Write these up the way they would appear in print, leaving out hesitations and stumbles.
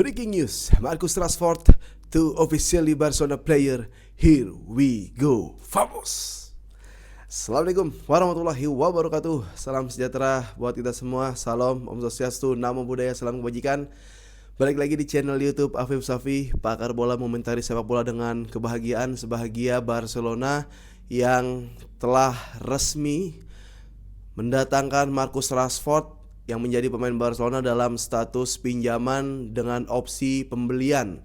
Breaking news, Marcus Rashford to officially Barcelona player. Here we go, vamos. Assalamualaikum warahmatullahi wabarakatuh. Salam sejahtera buat kita semua. Salam, Om Swastiastu, Namo Buddhaya, salam kebajikan. Balik lagi di channel YouTube Afif Safi, pakar bola mengomentari sepak bola dengan kebahagiaan. Sebahagia Barcelona yang telah resmi mendatangkan Marcus Rashford yang menjadi pemain Barcelona dalam status pinjaman dengan opsi pembelian.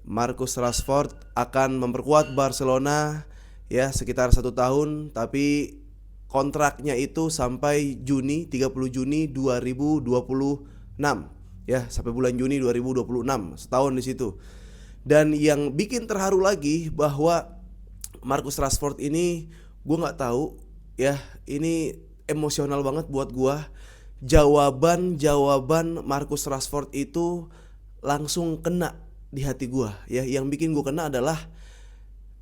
Marcus Rashford akan memperkuat Barcelona ya sekitar 1 tahun, tapi kontraknya itu sampai 30 Juni 2026 ya, sampai bulan Juni 2026, setahun di situ. Dan yang bikin terharu lagi bahwa Marcus Rashford ini, gue nggak tahu ya, ini emosional banget buat gue. Jawaban Marcus Rashford itu langsung kena di hati gue ya. Yang bikin gue kena adalah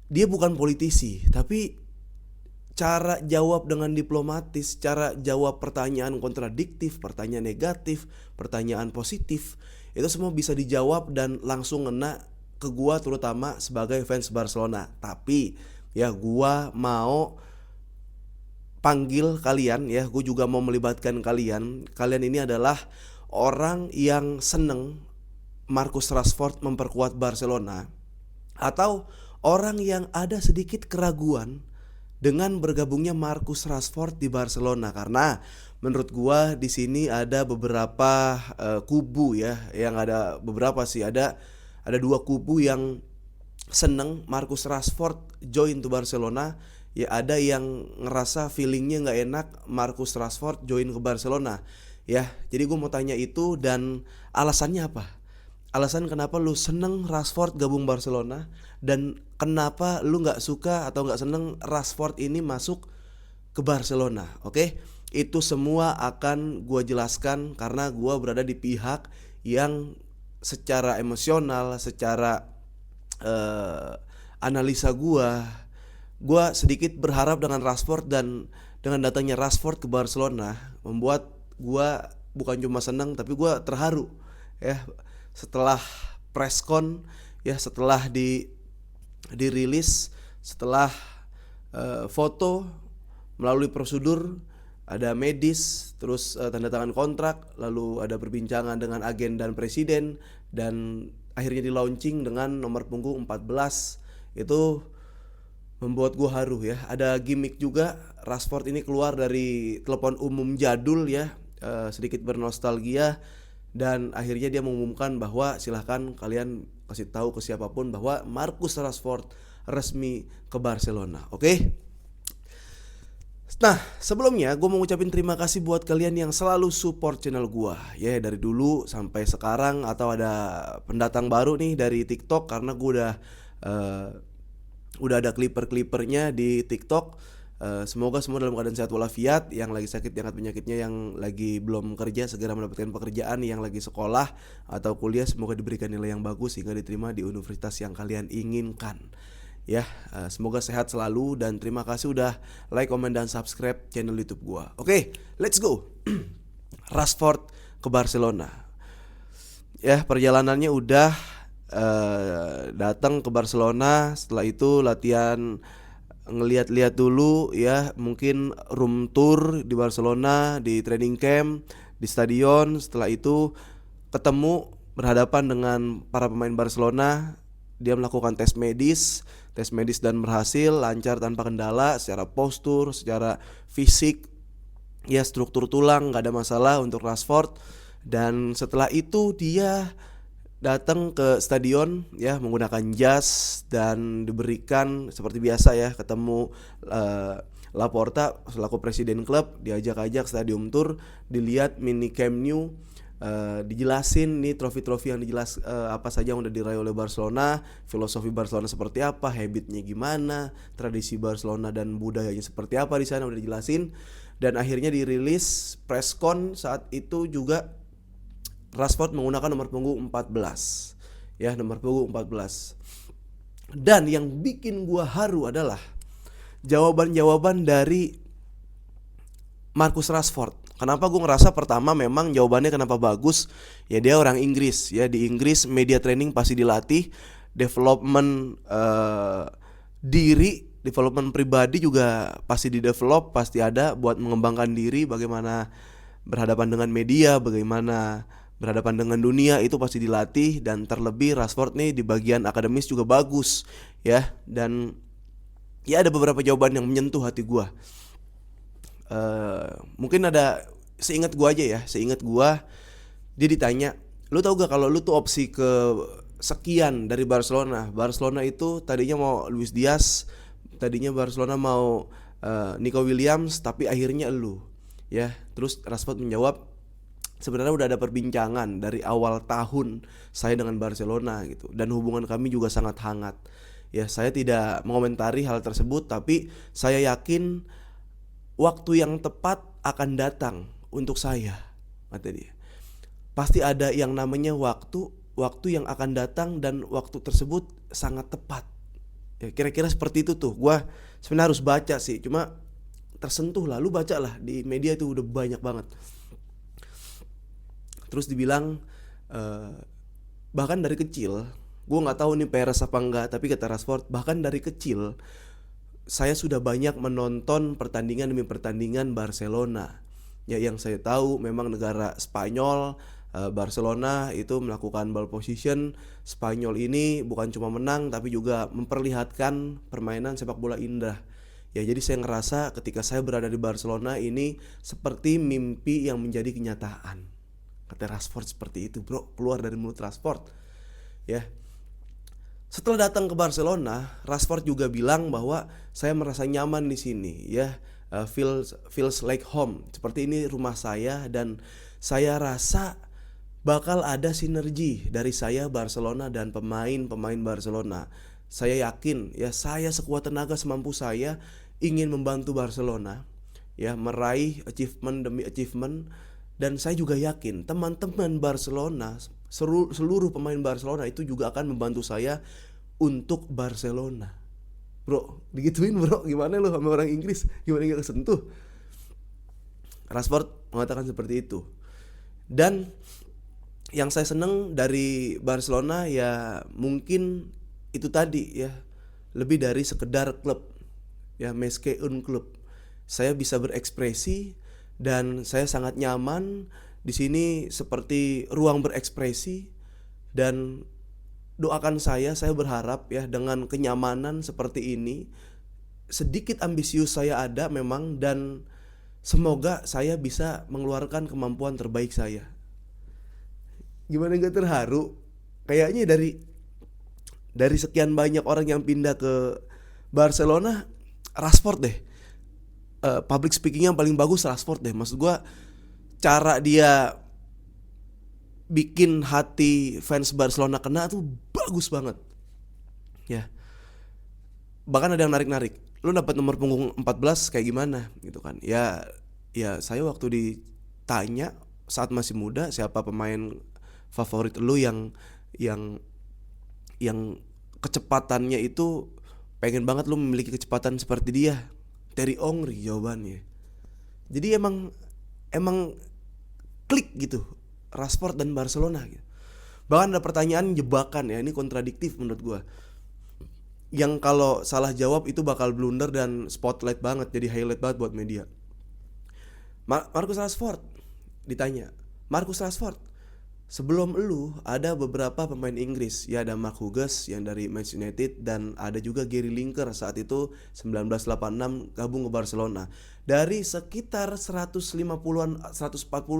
dia bukan politisi, tapi cara jawab dengan diplomatis, cara jawab pertanyaan kontradiktif, pertanyaan negatif, pertanyaan positif, itu semua bisa dijawab dan langsung ngena ke gue, terutama sebagai fans Barcelona. Tapi ya gue mau panggil kalian ya, gue juga mau melibatkan kalian. Kalian ini adalah orang yang seneng Marcus Rashford memperkuat Barcelona, atau orang yang ada sedikit keraguan dengan bergabungnya Marcus Rashford di Barcelona. Karena menurut gue di sini ada beberapa kubu ya, yang ada beberapa sih, ada 2 kubu yang seneng Marcus Rashford join to Barcelona. Ya ada yang ngerasa feelingnya gak enak Marcus Rashford join ke Barcelona ya. Jadi gue mau tanya itu, dan alasannya apa? Alasan kenapa lu seneng Rashford gabung Barcelona, dan kenapa lu gak suka atau gak seneng Rashford ini masuk ke Barcelona. Oke? Itu semua akan gue jelaskan karena gue berada di pihak yang secara emosional, secara analisa gue sedikit berharap dengan Rashford, dan dengan datangnya Rashford ke Barcelona membuat gue bukan cuma senang, tapi gue terharu ya. Setelah preskon ya, setelah dirilis, setelah foto melalui prosedur, ada medis, terus tanda tangan kontrak, lalu ada perbincangan dengan agen dan presiden, dan akhirnya di launching dengan nomor punggung 14. Itu membuat gue haru ya. Ada gimmick juga, Rashford ini keluar dari telepon umum jadul ya, sedikit bernostalgia, dan akhirnya dia mengumumkan bahwa silahkan kalian kasih tahu ke siapapun bahwa Marcus Rashford resmi ke Barcelona. Oke? Nah, sebelumnya gue mau ngucapin terima kasih buat kalian yang selalu support channel gue ya, dari dulu sampai sekarang, atau ada pendatang baru nih dari TikTok, karena gue udah ada clipper-clippernya di TikTok. Semoga semua dalam keadaan sehat walafiat. Yang lagi sakit diangkat penyakitnya, yang lagi belum kerja segera mendapatkan pekerjaan, yang lagi sekolah atau kuliah semoga diberikan nilai yang bagus sehingga diterima di universitas yang kalian inginkan. Ya, semoga sehat selalu, dan terima kasih udah like, komen, dan subscribe channel YouTube gua. Oke, let's go. Rashford ke Barcelona. Ya, perjalanannya udah datang ke Barcelona. Setelah itu latihan, ngeliat-liat dulu ya, mungkin room tour di Barcelona, di training camp, di stadion. Setelah itu ketemu, berhadapan dengan para pemain Barcelona. Dia melakukan tes medis dan berhasil, lancar tanpa kendala secara postur, secara fisik ya, struktur tulang gak ada masalah untuk Rashford. Dan setelah itu dia datang ke stadion ya menggunakan jas, dan diberikan seperti biasa ya, ketemu Laporta selaku presiden klub, diajak-ajak stadium tour, dilihat mini Camp Nou, dijelasin nih trofi-trofi yang apa saja yang udah diraih oleh Barcelona, filosofi Barcelona seperti apa, habitnya gimana, tradisi Barcelona dan budayanya seperti apa di sana udah dijelasin. Dan akhirnya dirilis preskon saat itu juga Rashford menggunakan nomor punggung 14 ya, nomor punggung 14. Dan yang bikin gua haru adalah jawaban-jawaban dari Marcus Rashford. Kenapa gue ngerasa pertama memang jawabannya kenapa bagus? Ya dia orang Inggris ya, di Inggris media training pasti dilatih, development diri, development pribadi juga pasti di-develop, pasti ada buat mengembangkan diri, bagaimana berhadapan dengan media, bagaimana berhadapan dengan dunia itu pasti dilatih. Dan terlebih Rashford nih di bagian akademis juga bagus ya. Dan ya ada beberapa jawaban yang menyentuh hati gue. Mungkin ada, seingat gue aja ya, seingat gue dia ditanya, lu tau gak kalau lu tuh opsi ke sekian dari Barcelona. Barcelona itu tadinya mau Luis Diaz, tadinya Barcelona mau Nico Williams, tapi akhirnya lu ya. Terus Rashford menjawab, sebenarnya udah ada perbincangan dari awal tahun saya dengan Barcelona gitu, dan hubungan kami juga sangat hangat. Ya, saya tidak mengomentari hal tersebut, tapi saya yakin waktu yang tepat akan datang untuk saya, kata dia. Pasti ada yang namanya waktu yang akan datang, dan waktu tersebut sangat tepat. Ya, kira-kira seperti itu tuh. Gua sebenarnya harus baca sih, cuma tersentuh lah. Lu baca lah, di media itu udah banyak banget. Terus dibilang bahkan dari kecil, gue nggak tahu nih peres apa enggak, tapi kata Rashford, bahkan dari kecil saya sudah banyak menonton pertandingan demi pertandingan Barcelona. Ya, yang saya tahu memang negara Spanyol, Barcelona itu melakukan ball position. Spanyol ini bukan cuma menang tapi juga memperlihatkan permainan sepak bola indah. Ya, jadi saya ngerasa ketika saya berada di Barcelona ini seperti mimpi yang menjadi kenyataan. Kata Rashford seperti itu, bro, keluar dari mulut Rashford. Ya. Setelah datang ke Barcelona, Rashford juga bilang bahwa saya merasa nyaman di sini, ya, feels like home. Seperti ini rumah saya, dan saya rasa bakal ada sinergi dari saya Barcelona dan pemain Barcelona. Saya yakin, ya, saya sekuat tenaga semampu saya ingin membantu Barcelona, ya, meraih achievement demi achievement. Dan saya juga yakin teman-teman Barcelona, seluruh pemain Barcelona itu juga akan membantu saya untuk Barcelona. Bro, digituin bro, gimana lu sama orang Inggris? Gimana gak kesentuh? Rashford mengatakan seperti itu. Dan yang saya seneng dari Barcelona ya mungkin itu tadi ya, lebih dari sekedar klub, ya, mais que un club. Saya bisa berekspresi dan saya sangat nyaman di sini, seperti ruang berekspresi. Dan doakan saya berharap ya, dengan kenyamanan seperti ini, sedikit ambisius saya ada memang, dan semoga saya bisa mengeluarkan kemampuan terbaik saya. Gimana gak terharu? Kayaknya dari sekian banyak orang yang pindah ke Barcelona, Rashford deh. Public speaking yang paling bagus Rashford deh. Maksud gue, cara dia bikin hati fans Barcelona kena tuh bagus banget. Ya. Bahkan ada yang narik-narik, lu dapat nomor punggung 14 kayak gimana gitu kan. Ya saya waktu ditanya saat masih muda, siapa pemain favorit lu yang kecepatannya itu pengen banget lu memiliki kecepatan seperti dia, Thierry Henry jawabannya. Jadi emang klik gitu Rashford dan Barcelona gitu. Bahkan ada pertanyaan jebakan, ya, ini kontradiktif menurut gue, yang kalau salah jawab itu bakal blunder dan spotlight banget, jadi highlight banget buat media. Marcus Rashford ditanya, Marcus Rashford, sebelum lu ada beberapa pemain Inggris, ya, ada Mark Hughes yang dari Manchester United, dan ada juga Gary Lineker saat itu 1986 gabung ke Barcelona. Dari sekitar 140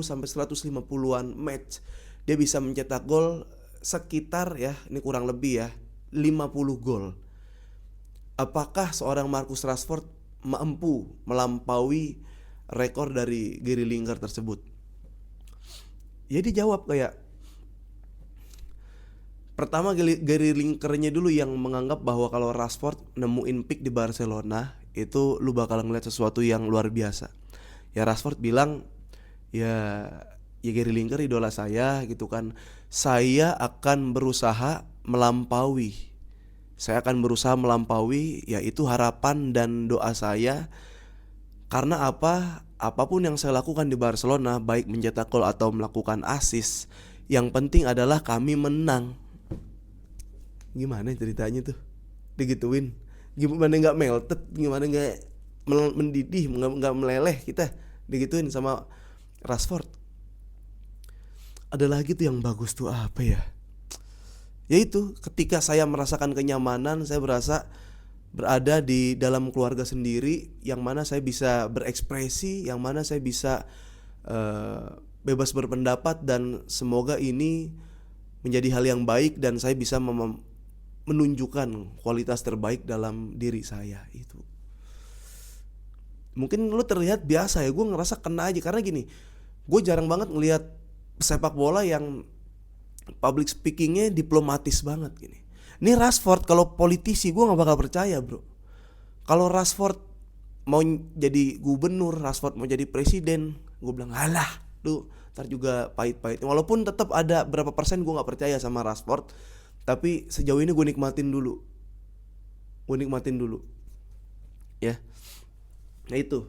sampai 150-an match, dia bisa mencetak gol sekitar, ya, ini kurang lebih ya, 50 gol. Apakah seorang Marcus Rashford mampu melampaui rekor dari Gary Lineker tersebut? Ya, dia jawab kayak, pertama Gary Lineker-nya dulu yang menganggap bahwa kalau Rashford nemuin peak di Barcelona itu lu bakal ngeliat sesuatu yang luar biasa. Ya, Rashford bilang, ya Gary Lineker idola saya gitu kan. Saya akan berusaha melampaui. Ya itu harapan dan doa saya. Karena apa? apapun yang saya lakukan di Barcelona, baik mencetak gol atau melakukan assist, yang penting adalah kami menang. Gimana ceritanya tuh? Digituin. Gimana nggak melted? Gimana nggak mendidih? Nggak meleleh kita? Digituin sama Rashford. Ada lagi tuh yang bagus tuh apa ya? Yaitu ketika saya merasakan kenyamanan, saya berasa berada di dalam keluarga sendiri, yang mana saya bisa berekspresi, yang mana saya bisa bebas berpendapat, dan semoga ini menjadi hal yang baik dan saya bisa menunjukkan kualitas terbaik dalam diri saya. Itu mungkin lu terlihat biasa ya, gue ngerasa kena aja karena gini, gue jarang banget ngelihat sepak bola yang public speakingnya diplomatis banget gini. Ini Rashford kalau politisi gue nggak bakal percaya bro. Kalau Rashford mau jadi gubernur, Rashford mau jadi presiden, gue bilang alah, lu ntar juga pahit-pahit. Walaupun tetap ada berapa persen gue nggak percaya sama Rashford, tapi sejauh ini gue nikmatin dulu, ya. Nah itu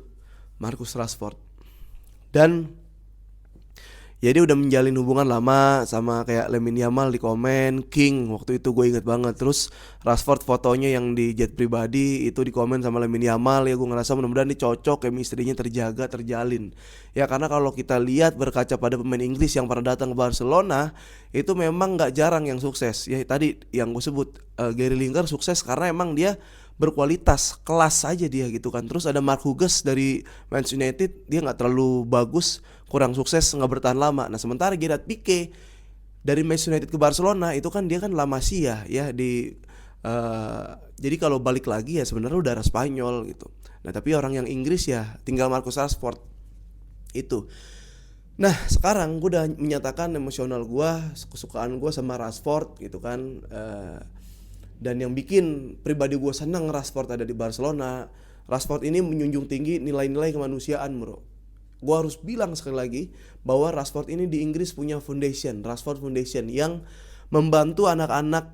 Marcus Rashford. Dan ya dia udah menjalin hubungan lama sama kayak Lamine Yamal di komen King, waktu itu gue inget banget. Terus Rashford fotonya yang di jet pribadi itu di komen sama Lamine Yamal. Ya gue ngerasa mudah-mudahan ini cocok, chemistry-nya terjaga, terjalin. Ya karena kalau kita lihat berkaca pada pemain Inggris yang pernah datang ke Barcelona, itu memang gak jarang yang sukses. Ya tadi yang gue sebut Gary Lineker sukses karena emang dia berkualitas, kelas aja dia gitu kan. Terus ada Mark Hughes dari Manchester United, dia gak terlalu bagus, kurang sukses, gak bertahan lama. Nah sementara Gerard Pique dari Manchester United ke Barcelona itu kan dia kan La Masia ya di jadi kalau balik lagi ya sebenarnya udah darah Spanyol gitu. Nah tapi orang yang Inggris ya tinggal Marcus Rashford itu. Nah sekarang gue udah menyatakan emosional gue, kesukaan gue sama Rashford gitu kan. Dan yang bikin pribadi gue senang Rashford ada di Barcelona, Rashford ini menjunjung tinggi nilai-nilai kemanusiaan bro. Gue harus bilang sekali lagi bahwa Rashford ini di Inggris punya foundation, Rashford Foundation, yang membantu anak-anak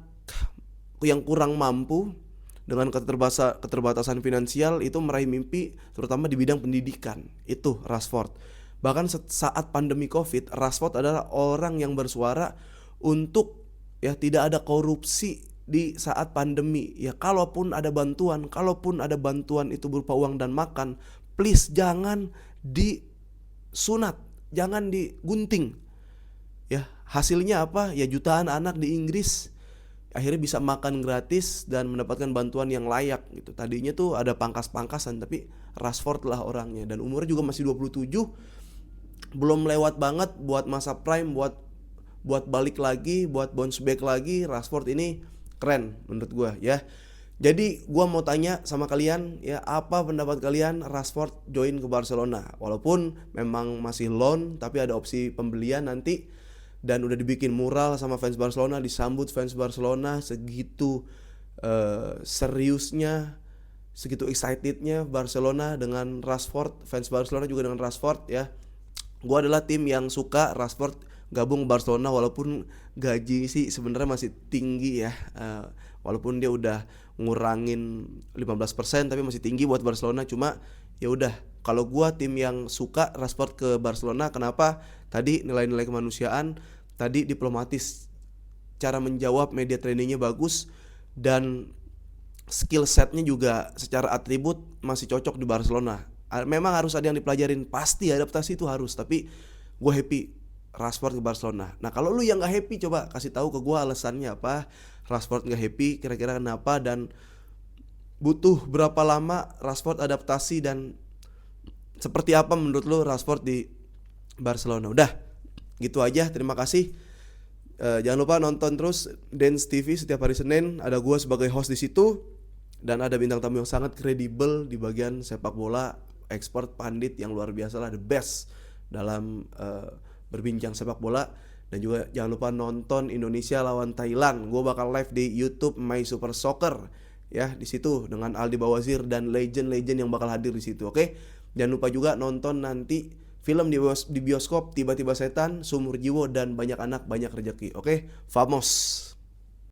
yang kurang mampu dengan keterbatasan finansial itu meraih mimpi, terutama di bidang pendidikan. Itu Rashford. Bahkan saat pandemi Covid, Rashford adalah orang yang bersuara untuk ya tidak ada korupsi di saat pandemi. Ya kalaupun ada bantuan itu berupa uang dan makan, please jangan disunat, jangan digunting. Ya hasilnya apa? Ya jutaan anak di Inggris akhirnya bisa makan gratis dan mendapatkan bantuan yang layak gitu. Tadinya tuh ada pangkas-pangkasan, tapi Rashford lah orangnya, dan umurnya juga masih 27, belum lewat banget buat masa prime, buat balik lagi, buat bounce back lagi. Rashford ini keren menurut gue ya. Jadi gue mau tanya sama kalian ya, apa pendapat kalian Rashford join ke Barcelona? Walaupun memang masih loan, tapi ada opsi pembelian nanti. Dan udah dibikin mural sama fans Barcelona, disambut fans Barcelona segitu seriusnya, segitu excitednya Barcelona dengan Rashford, fans Barcelona juga dengan Rashford ya. Gue adalah tim yang suka Rashford gabung Barcelona, walaupun gaji sih sebenarnya masih tinggi ya. Walaupun dia udah ngurangin 15% tapi masih tinggi buat Barcelona. Cuma ya udah, kalau gua tim yang suka Rashford ke Barcelona. Kenapa? Tadi nilai-nilai kemanusiaan, tadi diplomatis, cara menjawab media trainingnya bagus, dan skill setnya juga secara atribut masih cocok di Barcelona. Memang harus ada yang dipelajarin, pasti adaptasi itu harus, tapi gue happy Rashford ke Barcelona. Nah kalau lu yang gak happy, coba kasih tahu ke gue alasannya apa Rashford gak happy, kira-kira kenapa, dan butuh berapa lama Rashford adaptasi, dan seperti apa menurut lu Rashford di Barcelona. Udah gitu aja, terima kasih. Jangan lupa nonton terus Dance TV setiap hari Senin, ada gue sebagai host di situ, dan ada bintang tamu yang sangat kredibel di bagian sepak bola, expert, pandit yang luar biasa lah, the best dalam berbincang sepak bola. Dan juga jangan lupa nonton Indonesia lawan Thailand. Gue bakal live di YouTube My Super Soccer ya, di situ dengan Aldi Bawazir dan legend-legend yang bakal hadir di situ. Oke. Jangan lupa juga nonton nanti film di bioskop Tiba-tiba Setan, Sumur Jiwo, dan Banyak Anak Banyak Rezeki. Oke. Vamos.